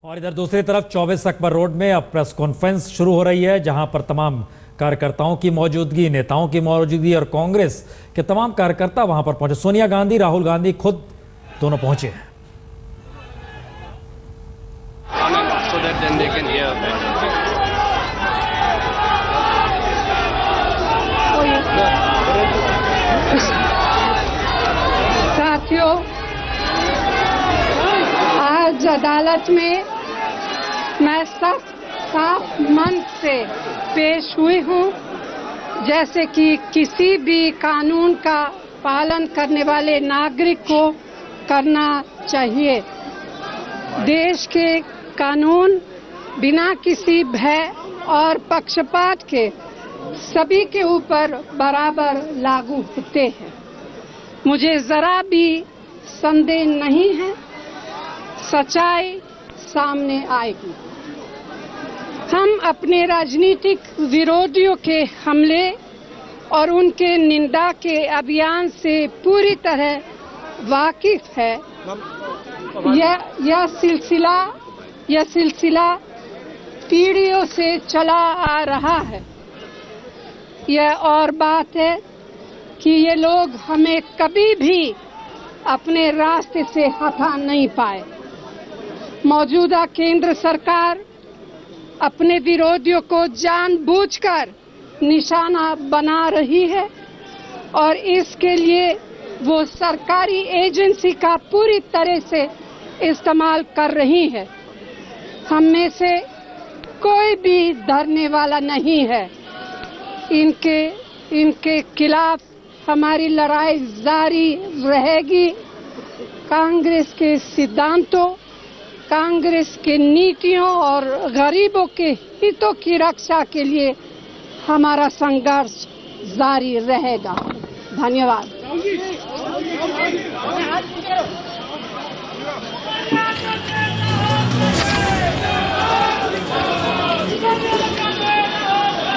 और इधर दूसरी तरफ 24 अकबर रोड में अब प्रेस कॉन्फ्रेंस शुरू हो रही है, जहां पर तमाम कार्यकर्ताओं की मौजूदगी, नेताओं की मौजूदगी और कांग्रेस के तमाम कार्यकर्ता वहां पर पहुंचे। सोनिया गांधी, राहुल गांधी खुद दोनों पहुंचे हैं। साथियों, आज अदालत में मैं साफ मन से पेश हुई हूँ, जैसे कि किसी भी कानून का पालन करने वाले नागरिक को करना चाहिए। देश के कानून बिना किसी भय और पक्षपात के सभी के ऊपर बराबर लागू होते हैं। मुझे जरा भी संदेह नहीं है, सच्चाई सामने आएगी। हम अपने राजनीतिक विरोधियों के हमले और उनके निंदा के अभियान से पूरी तरह वाकिफ है। यह सिलसिला पीढ़ियों से चला आ रहा है। यह और बात है कि ये लोग हमें कभी भी अपने रास्ते से हटा नहीं पाए। मौजूदा केंद्र सरकार अपने विरोधियों को जानबूझकर निशाना बना रही है और इसके लिए वो सरकारी एजेंसी का पूरी तरह से इस्तेमाल कर रही है। हम में से कोई भी डरने वाला नहीं है। इनके खिलाफ हमारी लड़ाई जारी रहेगी। कांग्रेस के सिद्धांतों, कांग्रेस के नीतियों और गरीबों के हितों की रक्षा के लिए हमारा संघर्ष जारी रहेगा। धन्यवाद।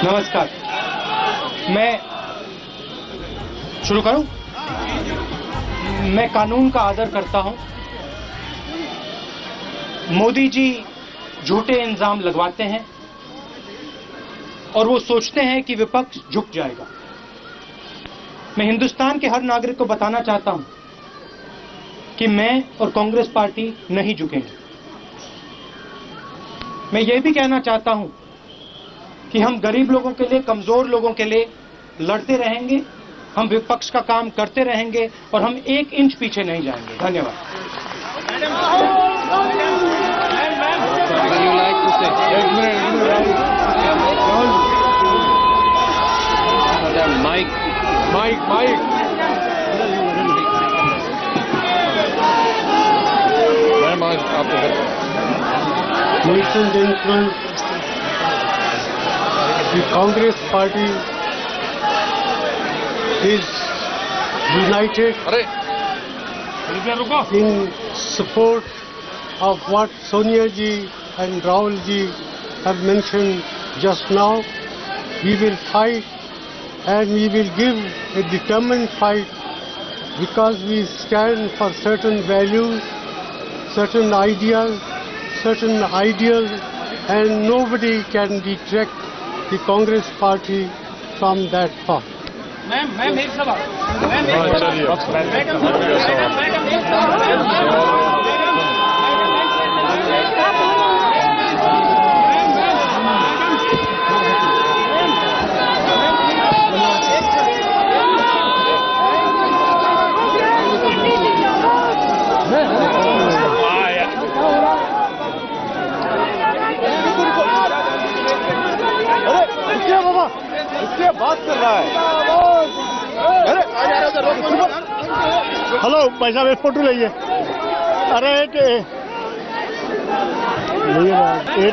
नमस्कार, मैं शुरू करूं? मैं कानून का आदर करता हूं। मोदी जी झूठे इल्जाम लगवाते हैं और वो सोचते हैं कि विपक्ष झुक जाएगा। मैं हिंदुस्तान के हर नागरिक को बताना चाहता हूं कि मैं और कांग्रेस पार्टी नहीं झुकेंगे। मैं ये भी कहना चाहता हूं कि हम गरीब लोगों के लिए, कमजोर लोगों के लिए लड़ते रहेंगे। हम विपक्ष का काम करते रहेंगे और हम एक इंच पीछे नहीं जाएंगे। धन्यवाद। Ladies and gentlemen, the Congress Party is united in support of what Sonia ji and Rahul ji have mentioned just now. We will fight and we will give a determined fight because we stand for certain values, certain ideas, certain ideals, and nobody can detract the Congress Party from that path. Ma'am एक सवाल। इससे बात कर रहा है। Hello भाई साहब, एक फोटो लीजिए। अरे एक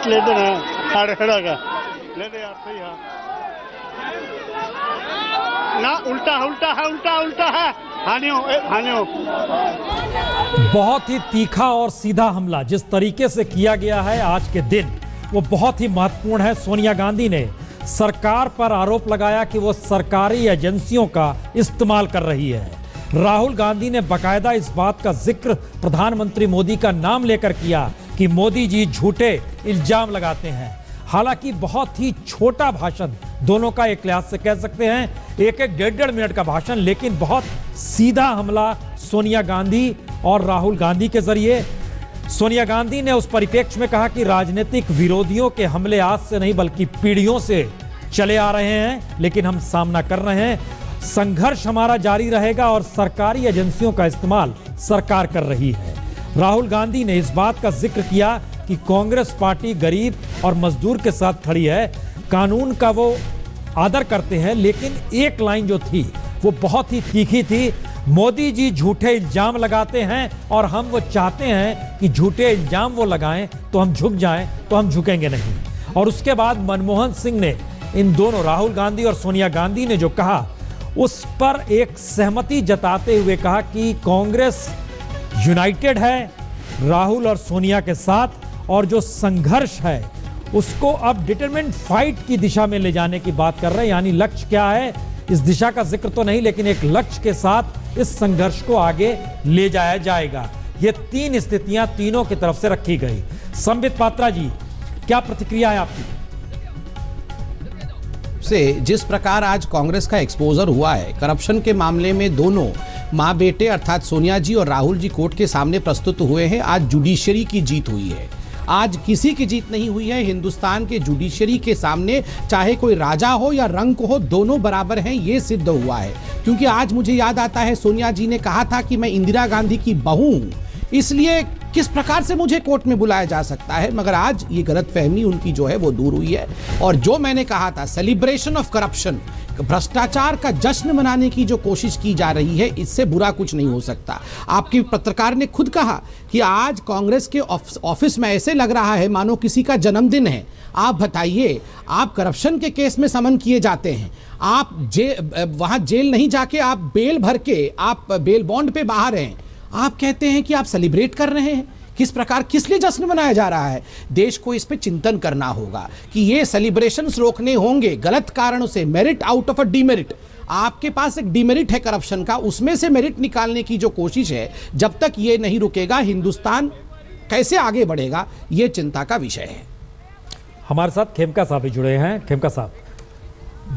ले दे ना, साढ़े खड़ा का ले दे यार। सही है ना? उल्टा है। हानियो बहुत ही तीखा और सीधा हमला जिस तरीके से किया गया है आज के दिन, वो बहुत ही महत्वपूर्ण है। सोनिया गांधी ने सरकार पर आरोप लगाया कि वो सरकारी एजेंसियों का इस्तेमाल कर रही है। राहुल गांधी ने बाकायदा इस बात का जिक्र प्रधानमंत्री मोदी का नाम लेकर किया कि मोदी जी झूठे इल्जाम लगाते हैं। हालांकि बहुत ही छोटा भाषण दोनों का एक लिहाज से कह सकते हैं, एक एक डेढ़ मिनट का भाषण, लेकिन बहुत सीधा हमला सोनिया गांधी और राहुल गांधी के जरिए। सोनिया गांधी ने उस परिप्रेक्ष्य में कहा कि राजनीतिक विरोधियों के हमले आज से नहीं बल्कि पीढ़ियों से चले आ रहे हैं, लेकिन हम सामना कर रहे हैं। संघर्ष हमारा जारी रहेगा और सरकारी एजेंसियों का इस्तेमाल सरकार कर रही है। राहुल गांधी ने इस बात का जिक्र किया कि कांग्रेस पार्टी गरीब और मजदूर के साथ खड़ी है, कानून का वो आदर करते हैं, लेकिन एक लाइन जो थी वो बहुत ही तीखी थी। मोदी जी झूठे इल्जाम लगाते हैं और हम वो चाहते हैं कि झूठे इल्जाम वो लगाएं तो हम झुक जाएं, तो हम झुकेंगे नहीं। और उसके बाद मनमोहन सिंह ने इन दोनों, राहुल गांधी और सोनिया गांधी ने जो कहा उस पर एक सहमति जताते हुए कहा कि कांग्रेस यूनाइटेड है राहुल और सोनिया के साथ, और जो संघर्ष है उसको अब डिटरमिन्ड फाइट की दिशा में ले जाने की बात कर रहे हैं। यानी लक्ष्य क्या है, इस दिशा का जिक्र तो नहीं, लेकिन एक लक्ष्य के साथ इस संघर्ष को आगे ले जाया जाएगा। ये तीन स्थितियां तीनों की तरफ से रखी गई। संबित पात्रा जी, क्या प्रतिक्रिया है आपकी? से जिस प्रकार आज कांग्रेस का एक्सपोजर हुआ है करप्शन के मामले में, दोनों मां बेटे अर्थात सोनिया जी और राहुल जी कोर्ट के सामने प्रस्तुत हुए हैं। आज जुडिशरी की जीत हुई है, आज किसी की जीत नहीं हुई है। हिंदुस्तान के जुडिशरी के सामने चाहे कोई राजा हो या रंक हो, दोनों बराबर हैं, ये सिद्ध हुआ है। क्योंकि आज मुझे याद आता है सोनिया जी ने कहा था कि मैं इंदिरा गांधी की बहू हूं, इसलिए किस प्रकार से मुझे कोर्ट में बुलाया जा सकता है। मगर आज ये गलतफहमी उनकी जो है वो दूर हुई है। और जो मैंने कहा था, सेलिब्रेशन ऑफ करप्शन, भ्रष्टाचार का जश्न मनाने की जो कोशिश की जा रही है, इससे बुरा कुछ नहीं हो सकता। आपके पत्रकार ने खुद कहा कि आज कांग्रेस के ऑफिस में ऐसे लग रहा है मानो किसी का जन्मदिन है। आप बताइए, आप करप्शन के केस में समन किए जाते हैं, आप वहां जेल नहीं जाके आप बेल भर के, आप बेल बॉन्ड पे बाहर हैं, आप कहते हैं कि आप सेलिब्रेट कर रहे हैं। किस प्रकार, किस लिए जश्न मनाया जा रहा है? देश को इस पे चिंतन करना होगा कि ये सेलिब्रेशंस रोकने होंगे गलत कारणों से, merit out of a demerit. आपके पास एक डीमेरिट है करप्शन का, उसमें से मेरिट निकालने की जो कोशिश है, जब तक ये नहीं रुकेगा हिंदुस्तान कैसे आगे बढ़ेगा, ये चिंता का विषय है। हमारे साथ खेमका साहब भी जुड़े हैं। खेमका साहब,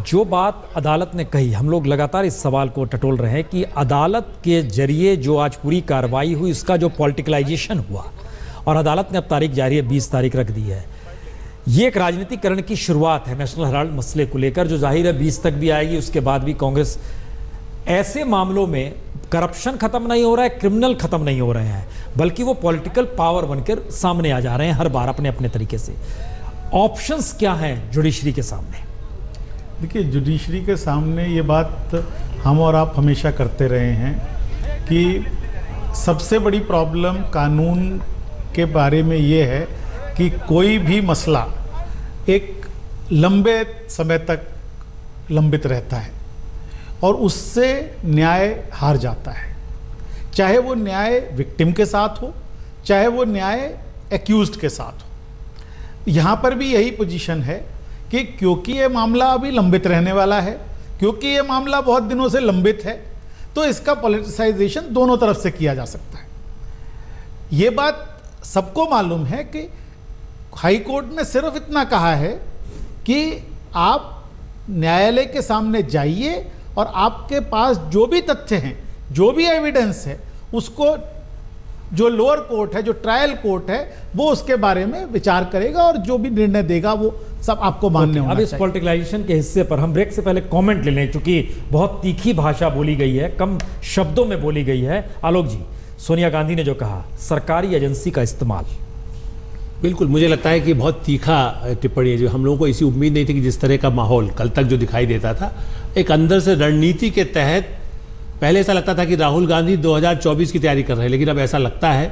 जो बात अदालत ने कही, हम लोग लगातार इस सवाल को टटोल रहे हैं कि अदालत के जरिए जो आज पूरी कार्रवाई हुई, उसका जो पॉलिटिकलाइजेशन हुआ, और अदालत ने अब तारीख जारी है, 20 तारीख रख दी है। ये एक राजनीतिकरण की शुरुआत है नेशनल हेराल्ड मसले को लेकर, जो जाहिर है 20 तक भी आएगी। उसके बाद भी कांग्रेस, ऐसे मामलों में करप्शन खत्म नहीं हो रहा है, क्रिमिनल खत्म नहीं हो रहे हैं, बल्कि वो पॉलिटिकल पावर बनकर सामने आ जा रहे हैं हर बार अपने अपने तरीके से। ऑप्शंस क्या हैं जुडिशरी के सामने? देखिए, जुडिशरी के सामने ये बात हम और आप हमेशा करते रहे हैं कि सबसे बड़ी प्रॉब्लम कानून के बारे में ये है कि कोई भी मसला एक लंबे समय तक लंबित रहता है और उससे न्याय हार जाता है। चाहे वो न्याय विक्टिम के साथ हो, चाहे वो न्याय एक्यूज्ड के साथ हो। यहाँ पर भी यही पोजीशन है कि क्योंकि ये मामला अभी लंबित रहने वाला है, क्योंकि ये मामला बहुत दिनों से लंबित है, तो इसका पॉलिटिसाइजेशन दोनों तरफ से किया जा सकता है। ये बात सबको मालूम है कि हाई कोर्ट ने सिर्फ इतना कहा है कि आप न्यायालय के सामने जाइए और आपके पास जो भी तथ्य हैं, जो भी एविडेंस है, उसको जो लोअर कोर्ट है, जो ट्रायल कोर्ट है, वो उसके बारे में विचार करेगा और जो भी निर्णय देगा वो सब आपको मान्य होना चाहिए। अब इस पॉलिटिकलाइजेशन के हिस्से पर हम ब्रेक से पहले कमेंट ले लें, क्योंकि बहुत तीखी भाषा बोली गई है, कम शब्दों में बोली गई है। आलोक जी, सोनिया गांधी ने जो कहा, सरकारी एजेंसी का इस्तेमाल, बिल्कुल मुझे लगता है कि बहुत तीखा टिप्पणी है, जो हम लोगों को ऐसी उम्मीद नहीं थी कि जिस तरह का माहौल कल तक जो दिखाई देता था, एक अंदर से रणनीति के तहत। पहले ऐसा लगता था कि राहुल गांधी 2024 की तैयारी कर रहे हैं, लेकिन अब ऐसा लगता है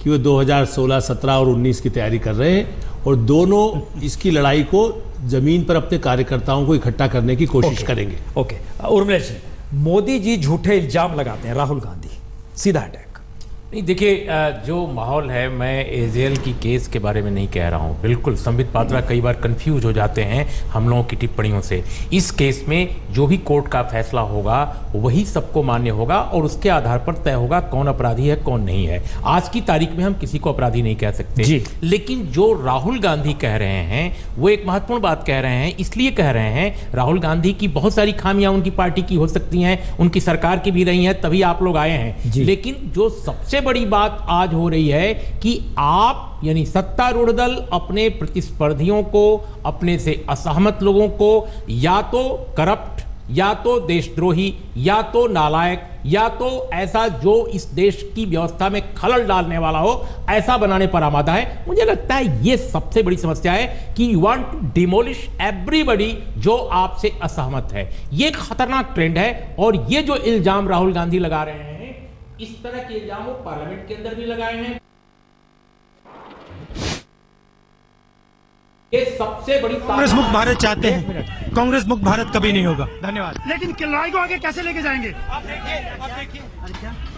कि वो 2016, 17 और 19 की तैयारी कर रहे हैं, और दोनों इसकी लड़ाई को जमीन पर अपने कार्यकर्ताओं को इकट्ठा करने की कोशिश करेंगे। ओके, उर्मिला जी, मोदी जी झूठे इल्जाम लगाते हैं, राहुल गांधी सीधा अटैक। नहीं देखिए, जो माहौल है, मैं एजेएल की केस के बारे में नहीं कह रहा हूँ। बिल्कुल संबित पात्रा कई बार कंफ्यूज हो जाते हैं हम लोगों की टिप्पणियों से। इस केस में जो भी कोर्ट का फैसला होगा वही सबको मान्य होगा और उसके आधार पर तय होगा कौन अपराधी है कौन नहीं है। आज की तारीख में हम किसी को अपराधी नहीं कह सकते जी। लेकिन जो राहुल गांधी कह रहे हैं वो एक महत्वपूर्ण बात कह रहे हैं। इसलिए कह रहे हैं, राहुल गांधी की बहुत सारी खामियां उनकी पार्टी की हो सकती हैं, उनकी सरकार की भी रही हैं, तभी आप लोग आए हैं। लेकिन जो सबसे बड़ी बात आज हो रही है कि आप यानी सत्तारूढ़ दल अपने प्रतिस्पर्धियों को, अपने से असहमत लोगों को या तो करप्ट, या तो देशद्रोही, या तो नालायक, या तो ऐसा जो इस देश की व्यवस्था में खलल डालने वाला हो, ऐसा बनाने पर आमादा है। मुझे लगता है ये सबसे बड़ी समस्या है कि you want to demolish everybody जो आपसे असहमत है। ये खतरनाक ट्रेंड है और ये जो इल्जाम राहुल गांधी लगा रहे हैं, इस तरह के इल्जाम वो पार्लियामेंट के अंदर भी लगाए हैं। ये सबसे बड़ी कांग्रेस मुक्त भारत चाहते हैं, कांग्रेस मुक्त भारत कभी नहीं होगा। धन्यवाद। लेकिन किलराय को आगे कैसे लेके जाएंगे? आप देखिए